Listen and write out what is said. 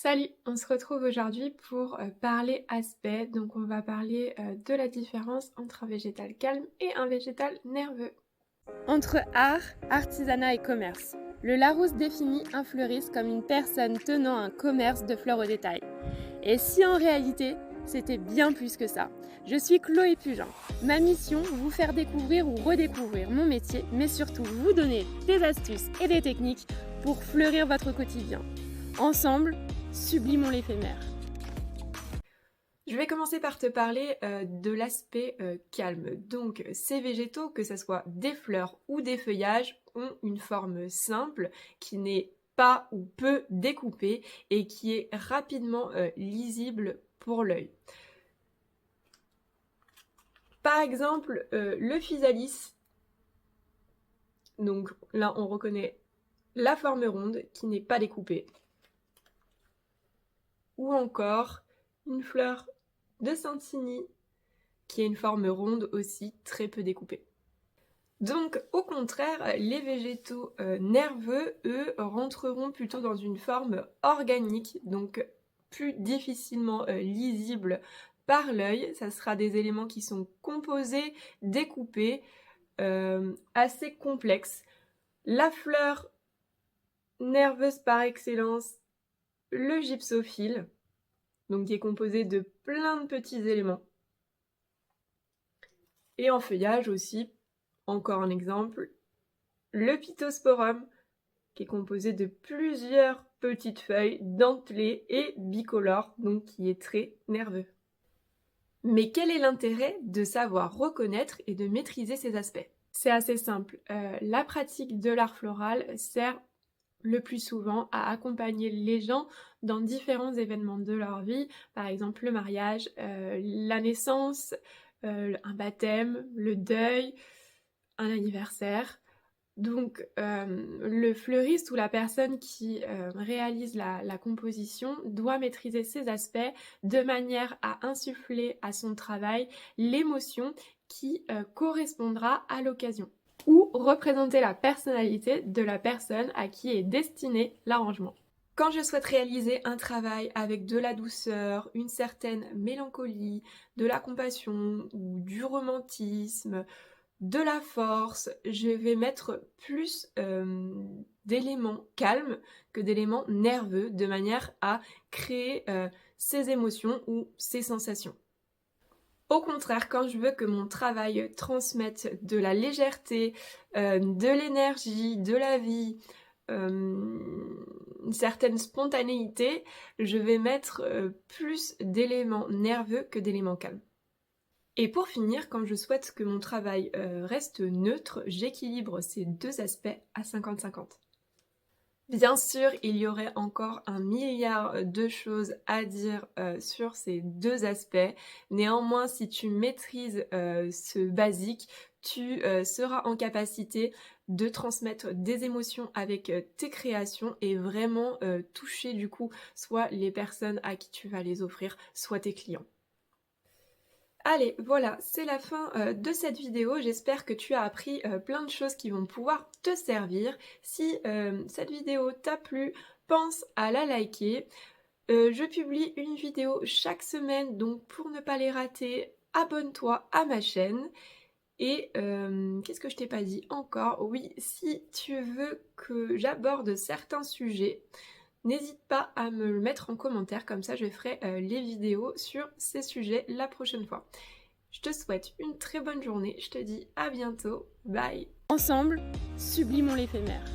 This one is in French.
Salut, on se retrouve aujourd'hui pour parler aspect. Donc on va parler de la différence entre un végétal calme et un végétal nerveux. Entre art, artisanat et commerce, le Larousse définit un fleuriste comme une personne tenant un commerce de fleurs au détail. Et si en réalité, c'était bien plus que ça. Je suis Chloé Pugin. Ma mission, vous faire découvrir ou redécouvrir mon métier, mais surtout vous donner des astuces et des techniques pour fleurir votre quotidien. Ensemble, sublimons l'éphémère. Je vais commencer par te parler de l'aspect calme. Donc ces végétaux, que ce soit des fleurs ou des feuillages, ont une forme simple qui n'est pas ou peu découpée et qui est rapidement lisible pour l'œil. Par exemple, le physalis, donc là on reconnaît la forme ronde qui n'est pas découpée. Ou encore une fleur de Santigny qui a une forme ronde aussi très peu découpée. Donc au contraire, les végétaux nerveux, eux, rentreront plutôt dans une forme organique, donc plus difficilement lisible par l'œil. Ça sera des éléments qui sont composés, découpés, assez complexes. La fleur nerveuse par excellence, le gypsophile, donc qui est composé de plein de petits éléments. Et en feuillage aussi, encore un exemple, le Pittosporum, qui est composé de plusieurs petites feuilles dentelées et bicolores, donc qui est très nerveux. Mais quel est l'intérêt de savoir reconnaître et de maîtriser ces aspects? C'est assez simple. La pratique de l'art floral sert le plus souvent à accompagner les gens dans différents événements de leur vie, par exemple le mariage, la naissance, un baptême, le deuil, un anniversaire. Donc le fleuriste ou la personne qui réalise la composition doit maîtriser ces aspects de manière à insuffler à son travail l'émotion qui correspondra à l'occasion ou représenter la personnalité de la personne à qui est destiné l'arrangement. Quand je souhaite réaliser un travail avec de la douceur, une certaine mélancolie, de la compassion ou du romantisme, de la force, je vais mettre plus d'éléments calmes que d'éléments nerveux de manière à créer ces émotions ou ces sensations. Au contraire, quand je veux que mon travail transmette de la légèreté, de l'énergie, de la vie, une certaine spontanéité, je vais mettre plus d'éléments nerveux que d'éléments calmes. Et pour finir, quand je souhaite que mon travail reste neutre, j'équilibre ces deux aspects à 50-50. Bien sûr, il y aurait encore un milliard de choses à dire sur ces deux aspects. Néanmoins, si tu maîtrises ce basique, tu seras en capacité de transmettre des émotions avec tes créations et vraiment toucher du coup soit les personnes à qui tu vas les offrir, soit tes clients. Allez, voilà, c'est la fin de cette vidéo. J'espère que tu as appris plein de choses qui vont pouvoir te servir. Si cette vidéo t'a plu, pense à la liker. Je publie une vidéo chaque semaine, donc pour ne pas les rater, abonne-toi à ma chaîne. Et qu'est-ce que je t'ai pas dit encore? Oui, si tu veux que j'aborde certains sujets, n'hésite pas à me le mettre en commentaire, comme ça je ferai les vidéos sur ces sujets la prochaine fois. Je te souhaite une très bonne journée, je te dis à bientôt, bye! Ensemble, sublimons l'éphémère.